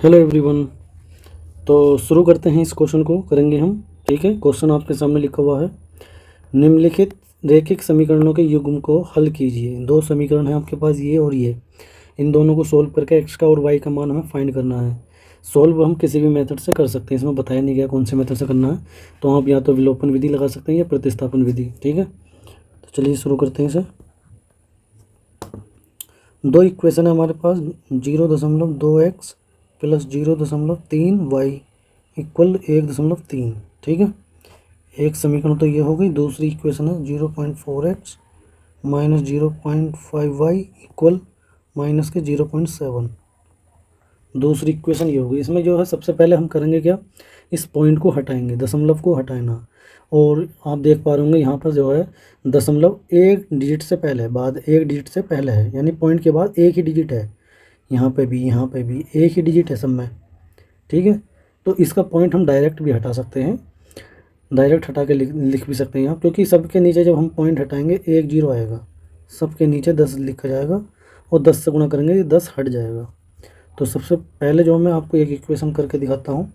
Hello everyone. तो शुरू करते हैं, इस क्वेश्चन को करेंगे हम। ठीक है, क्वेश्चन आपके सामने लिखा हुआ है, निम्नलिखित रैखिक समीकरणों के युग्म को हल कीजिए। दो समीकरण हैं आपके पास, ये और ये। इन दोनों को सोल्व करके एक्स का और वाई का मान हमें फाइंड करना है। सोल्व हम किसी भी मेथड से कर सकते हैं, इसमें बताया नहीं गया कौन से मेथड से करना है। तो आप या तो विलोपन विधि लगा सकते हैं या प्रतिस्थापन विधि। ठीक है, तो चलिए शुरू करते हैं इसे। दो इक्वेशन है हमारे पास, 0.2x प्लस 0.3y इक्वल 1.3। ठीक है, एक समीकरण तो ये हो गई। दूसरी इक्वेशन है 0.4x minus 0.5y equal minus के 0.7। दूसरी इक्वेशन ये होगी। इसमें जो है सबसे पहले हम करेंगे क्या, इस पॉइंट को हटाएंगे, दशमलव को हटाना। और आप देख पा रहे होंगे यहाँ पर जो है दशमलव एक डिजिट से पहले, बाद एक डिजिट से पहले है, यानी पॉइंट के बाद एक ही डिजिट है। यहाँ पे भी, यहाँ पे भी एक ही डिजिट है सब में। ठीक है, तो इसका पॉइंट हम डायरेक्ट भी हटा सकते हैं, डायरेक्ट हटा के लिख भी सकते हैं यहाँ, क्योंकि सबके नीचे जब हम पॉइंट हटाएंगे एक जीरो आएगा, सबके नीचे 10 लिखा जाएगा और 10 से गुणा करेंगे ये 10 हट जाएगा। तो सबसे पहले जो मैं आपको एक इक्वेशन करके दिखाता हूँ,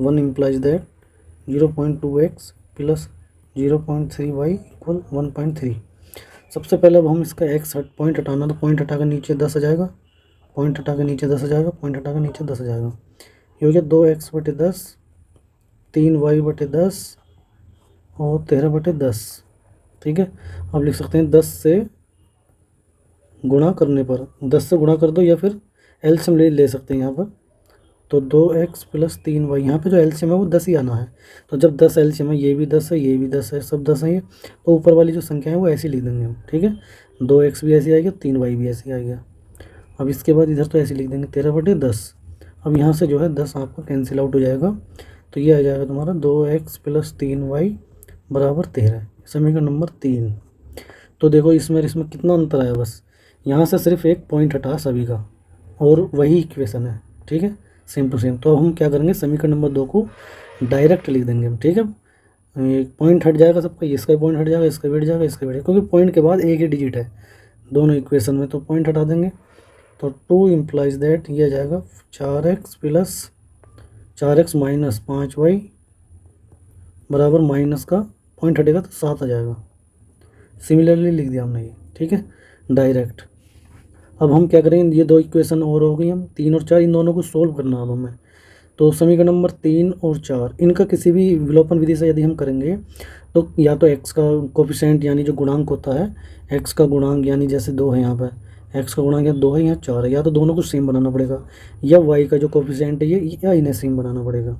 1 implies that 0.2x plus 0.3y equal 1.3। सबसे पहले अब हम इसका एक्स पॉइंट हटाना, तो पॉइंट हटा कर नीचे 10 आ जाएगा, पॉइंट हटा कर नीचे 10 आ जाएगा, पॉइंट हटा कर नीचे 10 आ जाएगा। ये हो गया 2x/10, 3y/10 और 13/10। ठीक है, अब लिख सकते हैं 10 से गुणा करने पर, 10 से गुणा कर दो या फिर एलसीएम ले सकते हैं यहाँ पर। तो 2x प्लस 3y, यहाँ पे जो एलसीएम है वो 10 ही आना है। तो जब 10 एलसीएम है, ये भी 10 है, ये भी 10 है, सब 10 है ये, तो ऊपर वाली जो संख्या है वो ऐसी लिख देंगे हम। ठीक है, 2x भी ऐसी आएगी, 3y भी ऐसी आएगा। अब इसके बाद इधर तो ऐसे लिख देंगे 13/10। अब यहाँ से जो है 10 आपका कैंसिल आउट हो जाएगा, तो ये आ जाएगा तुम्हारा 2x प्लस 3y बराबर 13, समीकरण नंबर 3। तो देखो इसमें कितना अंतर आया, बस यहाँ से सिर्फ एक पॉइंट हटा सभी का, और वही इक्वेशन है। ठीक है, सेम टू सेम। तो हम क्या करेंगे, समीकरण नंबर 2 को डायरेक्ट लिख देंगे हम। ठीक है, एक पॉइंट हट जाएगा सबका, इसका पॉइंट हट जाएगा, इसका भी हट जाएगा, इसका भी हट जाएगा, क्योंकि पॉइंट के बाद एक ही डिजिट है दोनों इक्वेशन में, तो पॉइंट हटा देंगे। तो 2 इम्प्लाइज दैट ये आ जाएगा 4x plus 4x minus 5y बराबर माइनस का पॉइंट हटेगा तो 7 आ जाएगा। सिमिलरली लिख दिया हमने ये। ठीक है, डायरेक्ट। अब हम क्या करेंगे, ये दो इक्वेशन और हो गई, हम 3 और 4 इन दोनों को सोल्व करना अब हमें। तो समीकरण नंबर 3 और 4 इनका किसी भी विलोपन विधि से यदि हम करेंगे, तो या तो x का कोफिशेंट यानी जो गुणांक होता है, x का गुणांक यानी जैसे 2 है यहाँ पर, x का गुणांक या 2 है, यहाँ 4 है, या तो दोनों को सेम बनाना पड़ेगा, या y का जो कोफिशेंट है ये, या इन्हें सेम बनाना पड़ेगा।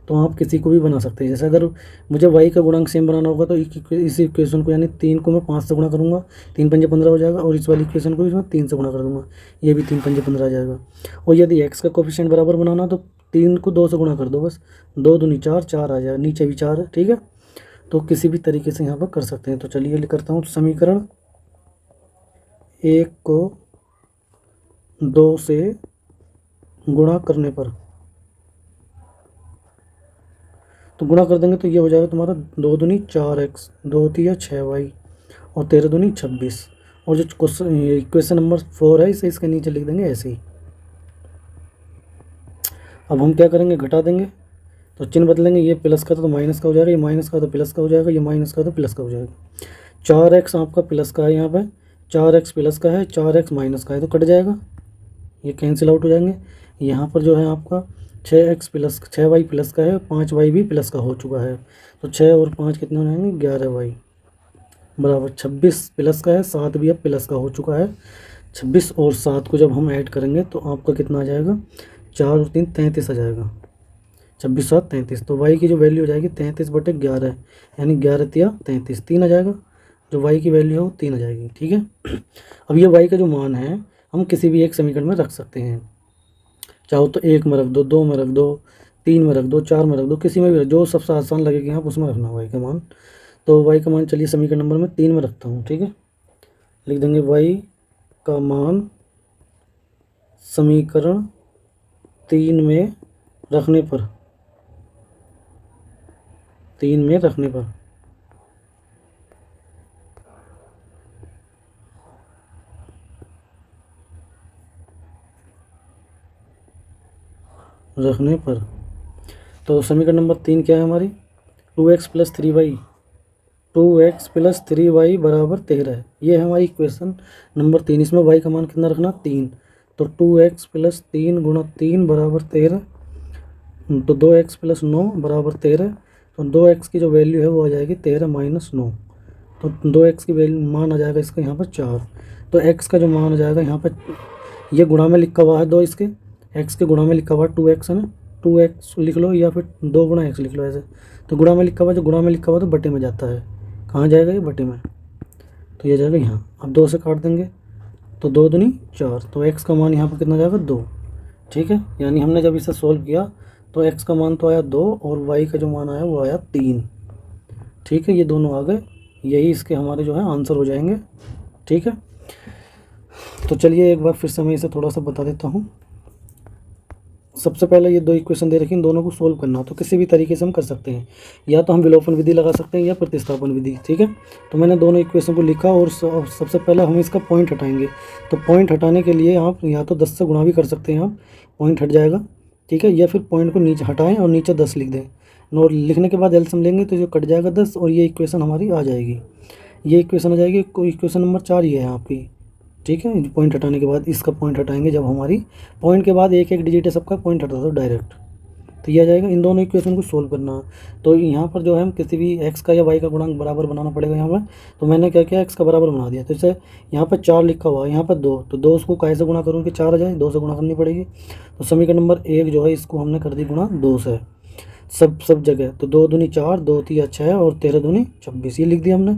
तो आप किसी को भी बना सकते हैं। जैसे अगर मुझे y का गुणांक सेम बनाना होगा, तो इस इक्वेशन को यानी 3 को मैं 5 से गुणा करूँगा, 3 पंजे 15 हो जाएगा, और इस वाली इक्वेशन को भी मैं 3 से गुणा कर दूँगा, ये भी 3 पंजे 15 आ जाएगा। और यदि x का कोफिशेंट बराबर बनाना, तो 3 को 2 से गुणा कर दो, बस 2 दूनी 4, 4 आ जाएगा, नीचे भी 4 है। ठीक है, तो किसी भी तरीके से यहाँ पर कर सकते हैं। तो चलिए करता हूँ, समीकरण 1 को 2 से गुणा करने पर, तो गुणा कर देंगे तो ये हो जाएगा तुम्हारा 2 दूनी 4x, 2 तिया 6y और 13 दूनी 26। और जो क्वेश्चन इक्वेशन नंबर 4 है, इसे इसके नीचे लिख देंगे ऐसे ही। अब हम क्या करेंगे, घटा देंगे, तो चिन्ह बदलेंगे, ये प्लस का था तो माइनस का हो जाएगा, ये माइनस का तो प्लस का हो जाएगा, ये माइनस का तो प्लस का हो जाएगा। 4x आपका प्लस का है, यहाँ पे 4x प्लस का है, 4x माइनस का है, तो कट जाएगा, ये कैंसिल आउट हो जाएंगे। यहाँ पर जो है आपका 6x प्लस 6y प्लस का है, 5y भी प्लस का हो चुका है, तो 6 और 5 कितने हो जाएंगे, 11y बराबर 26 प्लस का है, 7 भी अब प्लस का हो चुका है। 26 और 7 को जब हम ऐड करेंगे तो आपका कितना आ जाएगा, 4 और 3 33 आ जाएगा, 26 7 33। तो y की जो वैल्यू हो जाएगी 33/11, यानी 11 तिया 33, 3 आ जाएगा। जो y की वैल्यू है वो 3 आ जाएगी। ठीक है, अब ये y का जो मान है हम किसी भी एक समीकरण में रख सकते हैं, चाहो तो 1 में रख दो, 2 में रख दो, 3 में रख दो, 4 में रख दो, किसी में भी जो सबसे आसान लगेगी आप उसमें रखना y का मान। तो y का मान चलिए समीकरण नंबर में 3 में रखता हूँ। ठीक है, लिख देंगे y का मान समीकरण 3 में रखने पर, 3 में रखने पर रखने पर। तो समीकरण नंबर 3 क्या है हमारी, 2x plus 3y, 2x plus 3y बराबर 13। ये है हमारी इक्वेशन नंबर 3। इसमें y का मान कितना रखना, 3। तो 2x प्लस 3 गुणा 3 बराबर 13। तो 2x प्लस 9 बराबर 13। तो 2x की जो वैल्यू है वो आ जाएगी 13 माइनस 9। तो 2x की वैल्यू मान आ जाएगा इसका यहाँ पर 4। तो x का जो मान आ जाएगा यहाँ पर, ये गुणा में लिखा हुआ है 2 इसके, x के गुणा में लिखा हुआ है 2x है ना, 2x लिख लो या फिर 2 गुणा x लिख लो ऐसे। तो गुणा में लिखा हुआ, जो गुणा में लिखा हुआ तो बटे में जाता है, कहाँ जाएगा ये, बटे में। तो ये जाएगा यहाँ। अब 2 से काट देंगे तो 2 दूनी 4। तो x का मान यहाँ पर कितना जाएगा, 2। ठीक है, यानी हमने जब इसे सोल्व किया तो x का मान तो आया 2 और y का जो मान आया वो आया 3। ठीक है, ये दोनों आ गए, यही इसके हमारे जो है आंसर हो जाएंगे। ठीक है, तो चलिए एक बार फिर से मैं इसे थोड़ा सा बता देता हूँ। सबसे पहले ये 2 इक्वेशन दे रखी, इन दोनों को सोल्व करना, तो किसी भी तरीके से हम कर सकते हैं, या तो हम विलोपन विधि लगा सकते हैं या प्रतिस्थापन विधि। ठीक है, तो मैंने दोनों इक्वेशन को लिखा और सबसे पहले हम इसका पॉइंट हटाएंगे। तो पॉइंट हटाने के लिए आप या तो 10 से गुणा भी कर सकते हैं, आप पॉइंट हट जाएगा। ठीक है, या फिर पॉइंट को नीचे हटाएं और नीचे 10 लिख दें, और लिखने के बाद एलसीएम लेंगे तो जो कट जाएगा 10 और ये इक्वेशन हमारी आ जाएगी। ये इक्वेशन आ जाएगी, इक्वेशन नंबर 4 ये है आपकी। ठीक है, पॉइंट हटाने के बाद इसका पॉइंट हटाएंगे, जब हमारी पॉइंट के बाद एक एक डिजिट है सबका, पॉइंट हटा दो डायरेक्ट, तो ये आ जाएगा। इन दोनों इक्वेशन को सोल्व करना, तो यहाँ पर जो है हम किसी भी x का या y का गुणांक बराबर बनाना पड़ेगा यहाँ पर। तो मैंने क्या किया, x का बराबर बना दिया। तो जैसे यहाँ पर 4 लिखा हुआ है, यहाँ पर 2, तो 2 उसको कैसे गुणा करूँ कि 4 आ जाए, 2 से गुणा करनी पड़ेगी। तो समीकरण नंबर 1 जो है इसको हमने कर दी गुणा 2 से, सब जगह। तो 2 दूनी 4, 2 3 6 और 13 दूनी 26, ये लिख दिया हमने।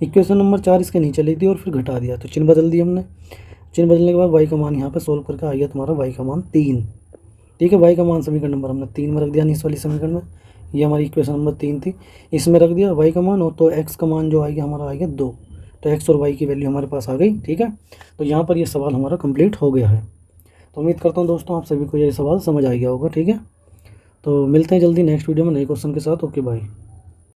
इक्वेशन नंबर 4 इसके नीचे लिख दिया और फिर घटा दिया, तो चिन्ह बदल दिया हमने। चिन्ह बदलने के बाद y का मान यहाँ पे सोल्व करके आ गया तुम्हारा y का मान 3। ठीक है, y का मान समीकरण नंबर हमने 3 में रख दिया, इस वाली समीकरण में। ये हमारी इक्वेशन नंबर 3 थी, इसमें रख दिया y का मान, और तो x का मान जो आएगा हमारा आएगा 2। तो x और y की वैल्यू हमारे पास आ गई। ठीक है, तो यहाँ पर ये सवाल हमारा कंप्लीट हो गया है। तो उम्मीद करता हूँ दोस्तों आप सभी को ये सवाल समझ आ गया होगा। ठीक है, तो मिलते हैं जल्दी नेक्स्ट वीडियो में नए क्वेश्चन के साथ। Okay bye.